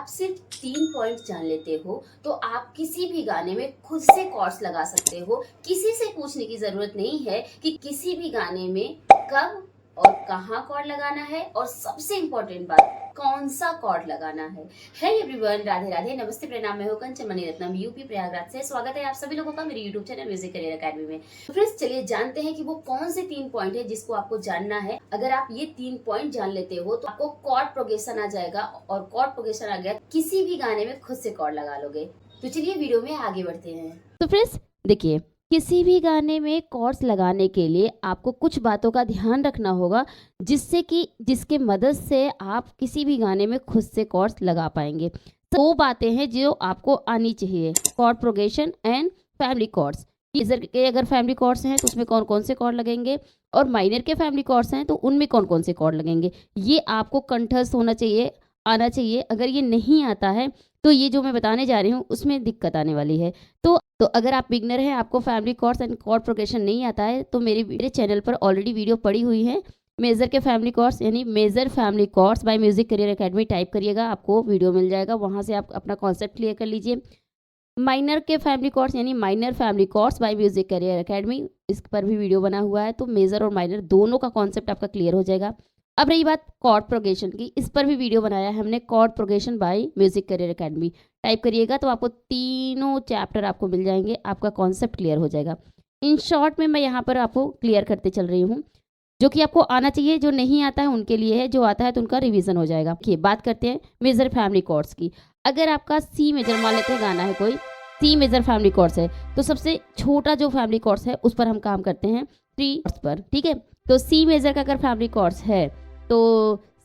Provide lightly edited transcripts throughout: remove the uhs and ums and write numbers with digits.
सिर्फ 3 पॉइंट जान लेते हो तो आप किसी भी गाने में खुद से कॉर्ड्स लगा सकते हो। किसी से पूछने की जरूरत नहीं है कि किसी भी गाने में कब और कहाँ कॉर्ड लगाना है, और सबसे इम्पोर्टेंट बात कौन सा कॉर्ड लगाना है। हे एवरीवन, राधे राधे, नमस्ते, प्रणाम। मैं हूं कंचन मणिरत्नम, यूपी प्रयागराज से। स्वागत है आप सभी लोगों का मेरे YouTube channel music career academy में। फ्रेंड्स, चलिए जानते हैं कि वो कौन से 3 पॉइंट है जिसको आपको जानना है। अगर आप ये 3 पॉइंट जान लेते हो तो आपको कॉर्ड प्रोग्रेशन आ जाएगा, और कॉर्ड प्रोग्रेशन आ गया किसी भी गाने में खुद से कॉर्ड लगा लोगे। तो चलिए वीडियो में आगे बढ़ते हैं। तो फ्रेंड्स देखिए, किसी भी गाने में कॉर्ड्स लगाने के लिए आपको कुछ बातों का ध्यान रखना होगा, जिसके मदद से आप किसी भी गाने में खुद से कॉर्ड्स लगा पाएंगे। तो वो बातें हैं जो आपको आनी चाहिए: chord progression and family chords. Major के अगर फैमिली कॉर्ड्स हैं तो उसमें कौन कौन से कॉर्ड लगेंगे, और माइनर के फैमिली कॉर्ड्स हैं तो उनमें कौन कौन से कॉर्ड लगेंगे। ये आपको कंठस्थ होना चाहिए, आना चाहिए। अगर ये नहीं आता है तो ये जो मैं बताने जा रही हूँ उसमें दिक्कत आने वाली है। तो अगर आप बिगनर हैं, आपको family chords and chord progression नहीं आता है, तो मेरे चैनल पर ऑलरेडी वीडियो पड़ी हुई है। मेजर के फैमिली कॉर्ड्स यानी major family chords by music career academy type करिएगा, आपको वीडियो मिल जाएगा। वहाँ से आप अपना कॉन्सेप्ट क्लियर कर लीजिए। माइनर के फैमिली कॉर्ड्स यानी minor family chords by music career academy, इस पर भी वीडियो बना हुआ है। तो मेजर और माइनर दोनों का कॉन्सेप्ट आपका क्लियर हो जाएगा। अब रही बात कॉर्ड प्रोग्रेशन की, इस पर भी वीडियो बनाया है हमने, chord progression bye music career academy type करिएगा तो आपको तीनों चैप्टर आपको मिल जाएंगे, आपका कॉन्सेप्ट क्लियर हो जाएगा। इन शॉर्ट में मैं यहाँ पर आपको क्लियर करते चल रही हूँ, जो कि आपको आना चाहिए। जो नहीं आता है उनके लिए है, जो आता है तो उनका रिवीजन हो जाएगा। देखिए, बात करते हैं मेजर फैमिली कॉर्ड्स की। अगर आपका सी मेजर, मान लेते हैं गाना है कोई, सी मेजर फैमिली कॉर्ड्स है, तो सबसे छोटा जो फैमिली कॉर्ड्स है उस पर हम काम करते हैं 3 पर, ठीक है। तो सी मेजर का अगर फैमिली कॉर्ड्स है तो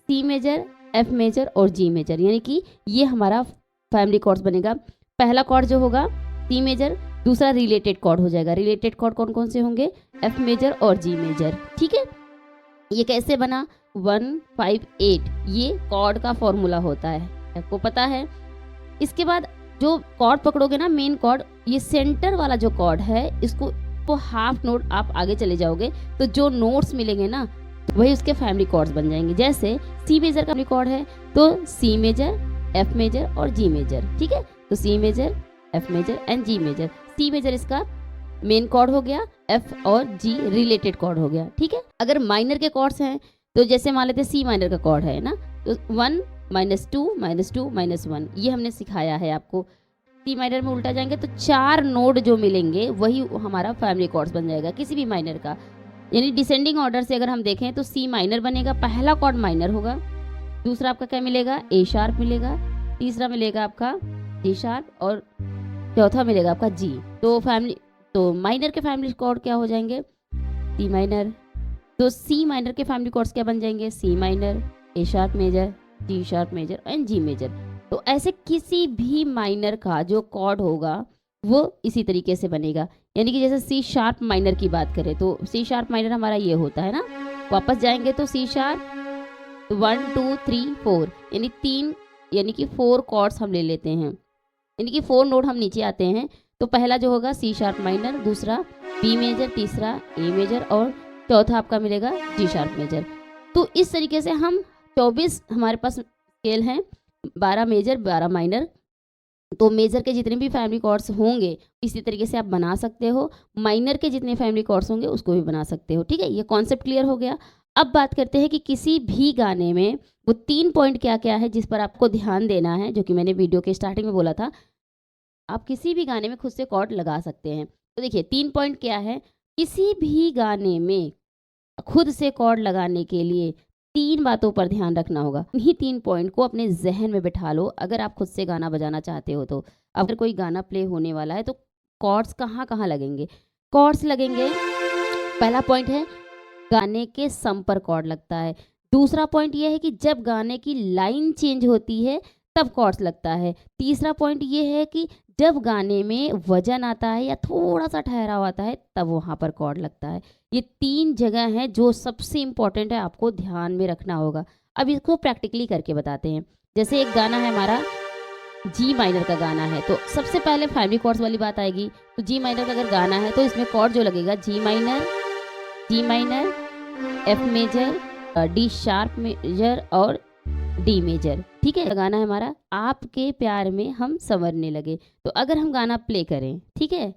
सी मेजर, एफ मेजर और जी मेजर, यानी कि ये हमारा फैमिली कॉर्ड्स बनेगा। पहला कॉर्ड जो होगा सी मेजर, दूसरा रिलेटेड कॉर्ड हो जाएगा। रिलेटेड कॉर्ड कौन कौन से होंगे? एफ मेजर और जी मेजर, ठीक है। ये कैसे बना? 1 5 8, ये कॉर्ड का फॉर्मूला होता है, आपको पता है। इसके बाद जो कॉर्ड पकड़ोगे ना, मेन कॉर्ड, ये सेंटर वाला जो कॉर्ड है, इसको वो हाफ नोट आप आगे चले जाओगे तो जो नोट्स मिलेंगे ना, वही उसके फैमिली कॉर्ड्स बन जाएंगे। जैसे सी मेजर का फैमिली कॉर्ड है तो सी मेजर, एफ मेजर और जी मेजर, ठीक है। तो C major, F major and G major. C major इसका मेन कॉर्ड हो गया, एफ और जी रिलेटेड कॉर्ड हो गया, ठीक है। अगर माइनर के कॉर्ड्स हैं तो जैसे मान लेते हैं सी माइनर का कॉर्ड है ना, तो 1 -2 -2 -1, ये हमने सिखाया है आपको। सी माइनर में उल्टा जाएंगे तो 4 नोड जो मिलेंगे वही हमारा फैमिली कॉर्ड्स बन जाएगा किसी भी माइनर का। यानी डिसेंडिंग ऑर्डर से अगर हम देखें तो सी माइनर बनेगा, पहला कॉर्ड माइनर होगा, दूसरा आपका क्या मिलेगा? ए शार्प मिलेगा, तीसरा मिलेगा आपका डी शार्प और चौथा मिलेगा आपका जी। तो माइनर के फैमिली कॉर्ड क्या हो जाएंगे? C minor. तो सी माइनर के फैमिली कॉर्ड्स क्या बन जाएंगे? C minor, A sharp major, D sharp major and G major. तो ऐसे किसी भी माइनर का जो कॉर्ड होगा वो इसी तरीके से बनेगा। यानी कि जैसे सी शार्प माइनर की बात करें तो सी शार्प माइनर हमारा ये होता है ना। वापस जाएंगे तो सी शार्प 1 2 3 4, यानी 3, यानी कि 4 कॉर्ड्स हम ले लेते हैं, यानी कि 4 नोट हम नीचे आते हैं। तो पहला जो होगा सी शार्प माइनर, दूसरा बी मेजर, तीसरा ए मेजर और चौथा आपका मिलेगा जी शार्प मेजर। तो इस तरीके से हम 24 हमारे पास स्केल हैं, 12 मेजर 12 माइनर। तो मेजर के जितने भी फैमिली कॉर्ड्स होंगे इसी तरीके से आप बना सकते हो, माइनर के जितने फैमिली कॉर्ड्स होंगे उसको भी बना सकते हो, ठीक है। ये कॉन्सेप्ट क्लियर हो गया। अब बात करते हैं कि किसी भी गाने में वो 3 पॉइंट क्या क्या है जिस पर आपको ध्यान देना है, जो कि मैंने वीडियो के स्टार्टिंग में बोला था। आप किसी भी गाने में खुद से कॉर्ड लगा सकते हैं। तो देखिए 3 पॉइंट क्या है। किसी भी गाने में खुद से कॉर्ड लगाने के लिए 3 बातों पर ध्यान रखना होगा। इन्हीं 3 पॉइंट को अपने जहन में बिठा लो अगर आप खुद से गाना बजाना चाहते हो तो। अगर कोई गाना प्ले होने वाला है तो कॉर्ड्स कहाँ कहाँ लगेंगे? कॉर्ड्स लगेंगे, पहला पॉइंट है गाने के सम पर कॉर्ड लगता है। दूसरा पॉइंट ये है कि जब गाने की लाइन चेंज होती है तब कॉर्ड्स लगता है। तीसरा पॉइंट ये है कि जब गाने में वजन आता है या थोड़ा सा ठहराव आता है तब वहाँ पर कॉर्ड लगता है। ये 3 जगह हैं जो सबसे इम्पॉर्टेंट है, आपको ध्यान में रखना होगा। अब इसको प्रैक्टिकली करके बताते हैं। जैसे एक गाना है हमारा, जी माइनर का गाना है, तो सबसे पहले फैमिली कॉर्ड्स वाली बात आएगी। तो जी माइनर का अगर गाना है तो इसमें कॉर्ड जो लगेगा G minor, F major, D sharp major और डी मेजर, ठीक है, गाना है हमारा आपके प्यार में हम संवरने लगे। तो अगर हम गाना प्ले करें, ठीक है,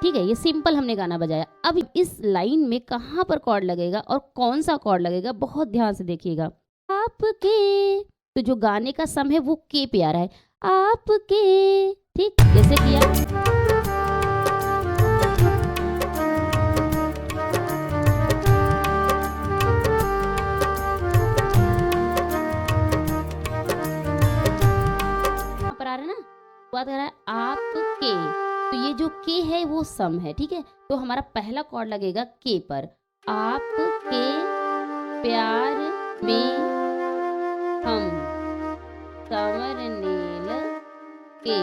ठीक है, ये सिंपल हमने गाना बजाया। अब इस लाइन में कहाँ पर कॉर्ड लगेगा और कौन सा कॉर्ड लगेगा, बहुत ध्यान से देखिएगा। आपके, तो जो गाने का सम है वो के पे आ रहा है, आपके, ठीक, जैसे किया। यहाँ पर आ रहा है ना, बात कर रहा है आपके, तो ये जो के है वो सम है, ठीक है। तो हमारा पहला कॉर्ड लगेगा के पर, आपके प्यार में हम संवरने लगे,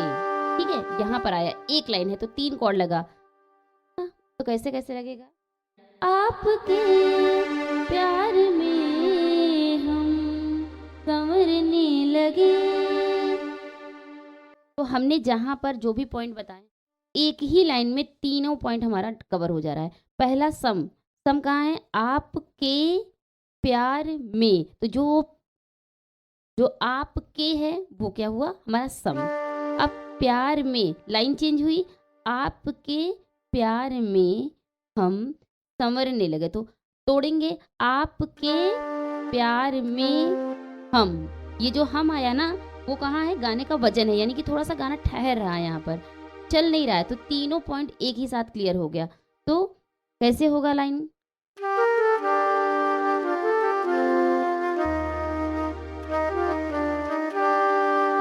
ठीक है। यहाँ पर आया, एक लाइन है तो 3 कॉर्ड लगा, तो कैसे कैसे लगेगा, आपके प्यार में हम संवरने लगे। तो हमने जहाँ पर जो भी पॉइंट बताए, एक ही लाइन में तीनों पॉइंट हमारा कवर हो जा रहा है। पहला सम, सम कहाँ है, आपके प्यार में, तो जो आपके है वो क्या हुआ, हमारा सम। अब प्यार में लाइन चेंज हुई, आपके प्यार में हम संवरने लगे, तो तोड़ेंगे, आपके प्यार में हम, ये जो हम आया ना वो कहाँ है, गाने का वजन है, यानी कि थोड़ा सा गाना ठहर रहा है, यहाँ पर चल नहीं रहा है। तो तीनों पॉइंट एक ही साथ क्लियर हो गया। तो कैसे होगा लाइन,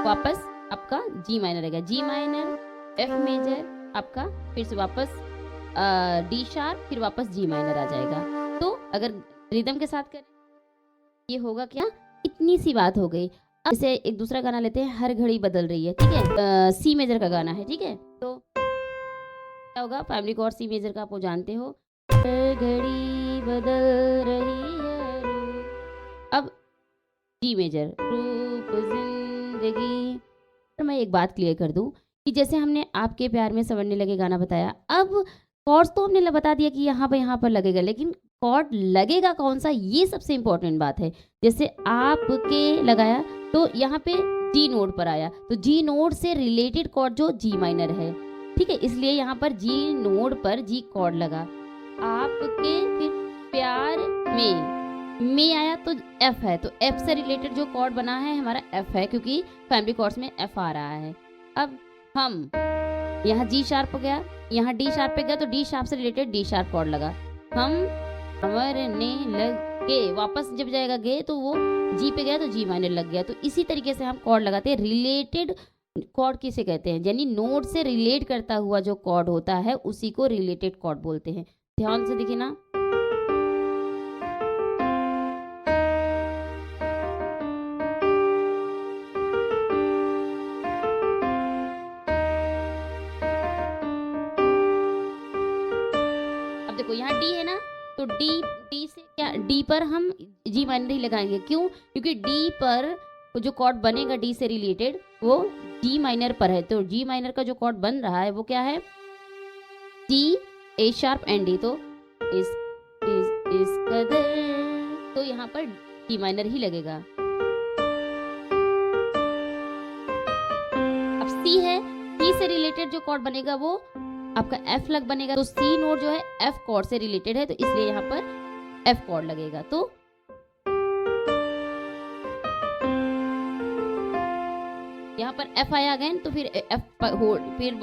वापस आपका जी माइनर रहेगा, जी माइनर, एफ मेजर आपका, फिर से वापस डी शार्प, फिर वापस जी माइनर आ जाएगा। तो अगर रिदम के साथ करें ये होगा क्या, इतनी सी बात हो गई। अब जैसे एक दूसरा गाना लेते हैं, हर घड़ी बदल रही है, ठीक है, सी मेजर का गाना है, ठीक है। तो क्या होगा, फैमिली कॉर्ड सी मेजर का आप वो जानते हो, हर घड़ी बदल रही है रूप। अब जी मेजर, रूप जिंदगी। तो मैं एक बात क्लियर कर दूं कि जैसे हमने आपके प्यार में संवरने लगे गाना बताया, अब कॉर्ड्स तो हमने बता दिया कि यहाँ पर लगेगा, लेकिन कॉर्ड लगेगा कौन सा, ये सबसे इंपॉर्टेंट बात है। जैसे आपके लगाया तो यहाँ पे जी नोट पर आया, तो जी नोट से रिलेटेड कॉर्ड जो जी माइनर है, ठीक है, इसलिए यहाँ पर जी नोट पर जी कॉर्ड लगा। आपके फिर प्यार में आया तो एफ है, तो एफ से रिलेटेड जो कॉर्ड बना है हमारा एफ है, क्योंकि फैमिली कॉर्ड्स में एफ आ रहा है। अब हम यहाँ जी शार्प गया, यहाँ डी शार्प पे गया, तो डी शार्प से रिलेटेड डी शार्प कॉर्ड लगा, हम संवरने लगे, वापस जब जाएगा गे तो वो जी पे गया तो जी माइनर लग गया। तो इसी तरीके से हम कॉर्ड लगाते हैं। रिलेटेड कॉर्ड किसे कहते हैं, यानी नोट से रिलेट करता हुआ जो कॉर्ड होता है उसी को रिलेटेड कॉर्ड बोलते हैं। ध्यान से देखिए ना, अब देखो यहाँ डी है ना, तो डी से क्या, डी पर हम जी माइनर ही लगाएंगे, क्यों, क्योंकि डी पर जो कॉर्ड बनेगा डी से रिलेटेड वो जी माइनर पर है। तो जी माइनर का जो कॉर्ड बन रहा है वो क्या है, जी, ए शार्प एंड डी, तो इस कदर, तो यहाँ पर जी माइनर ही लगेगा। अब सी है, सी से रिलेटेड जो कॉर्ड बनेगा वो आपका एफ लग बनेगा, तो सी नोट जो है एफ कॉर्ड से रिलेटेड है, तो इसलिए यहाँ पर एफ कॉर्ड लगेगा। तो यहाँ पर एफ आया अगेन, तो फिर एफ फिर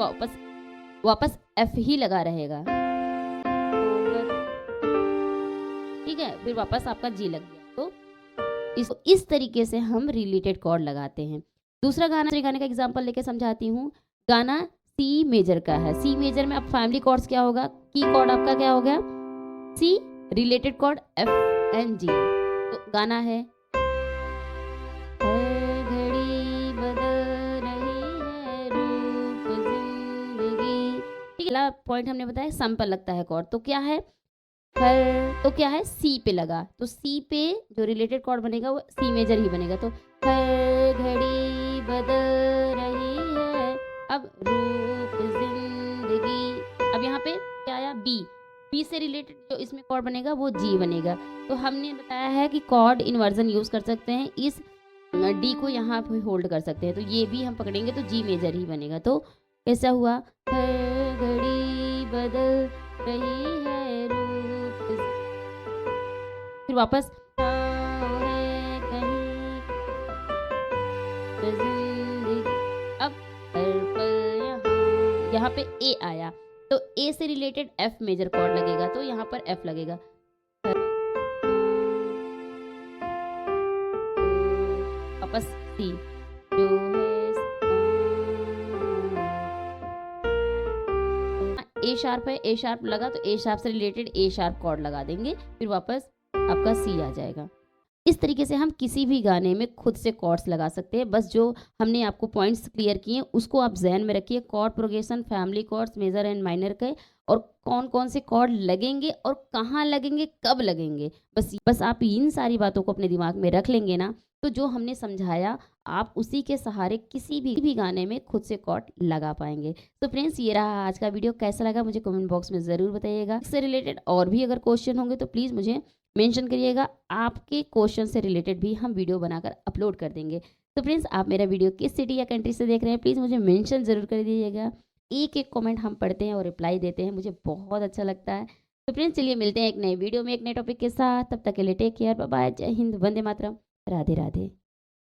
वापस एफ ही लगा रहेगा, ठीक है, फिर वापस आपका जी लग गया। तो इस तरीके से हम रिलेटेड कॉर्ड लगाते हैं। दूसरा गाने का एग्जांपल लेके समझाती हूँ। गाना सी मेजर का है, सी मेजर में अब फैमिली कॉर्ड्स क्या होगा, की कॉर्ड आपका क्या हो गया, सी, रिलेटेड कॉर्ड एफ एंड जी। तो गाना है हर घड़ी बदल रही है रूप जिंदगी, ठीक है। पहला पॉइंट हमने बताया सम पर लगता है कॉर्ड, तो क्या है हर, तो क्या है सी पे लगा, तो सी पे जो रिलेटेड कॉर्ड बनेगा वो सी मेजर ही बनेगा। तो हर घड़ी बदल रही है, अब रूप जिंदगी, अब यहाँ पे क्या आया बी, बी से रिलेटेड जो इसमें कॉर्ड बनेगा वो जी बनेगा। तो हमने बताया है कि कॉर्ड इन्वर्जन यूज़ कर सकते हैं, इस डी को यहाँ पे होल्ड कर सकते हैं, तो ये भी हम पकड़ेंगे तो जी मेजर ही बनेगा। तो कैसा हुआ, हर घड़ी बदल रही है रूप, फिर वापस हाँ है कहीं पे जिंदगी, अब हर पल यहाँ पे ए आया, तो ए से रिलेटेड एफ मेजर कॉर्ड लगेगा, तो यहाँ पर एफ लगेगा। वापस सी जो है ए शार्प है, ए शार्प लगा तो ए शार्प से रिलेटेड ए शार्प कॉर्ड लगा देंगे, फिर वापस आपका सी आ जाएगा। इस तरीके से हम किसी भी गाने में खुद से कॉर्ड्स लगा सकते हैं। बस जो हमने आपको पॉइंट्स क्लियर किए उसको आप जहन में रखिए, chord progression, family chords, major and minor के, और कौन कौन से कॉर्ड लगेंगे और कहाँ लगेंगे, कब लगेंगे। बस आप इन सारी बातों को अपने दिमाग में रख लेंगे ना, तो जो हमने समझाया आप उसी के सहारे किसी भी गाने में खुद से कॉर्ड लगा पाएंगे। तो फ्रेंड्स, ये रहा आज का वीडियो, कैसा लगा मुझे कमेंट बॉक्स में ज़रूर बताइएगा। इससे रिलेटेड और भी अगर क्वेश्चन होंगे तो प्लीज़ मुझे मेंशन करिएगा, आपके क्वेश्चन से रिलेटेड भी हम वीडियो बनाकर अपलोड कर देंगे। तो फ्रेंड्स, आप मेरा वीडियो किस सिटी या कंट्री से देख रहे हैं प्लीज़ मुझे मेंशन ज़रूर कर दीजिएगा। एक एक कमेंट हम पढ़ते हैं और रिप्लाई देते हैं, मुझे बहुत अच्छा लगता है। तो फ्रेंड्स, चलिए मिलते हैं एक नए वीडियो में एक नए टॉपिक के साथ, तब तक के लिए टेक केयर, बाय बाय, जय हिंद, वंदे मातरम, राधे राधे।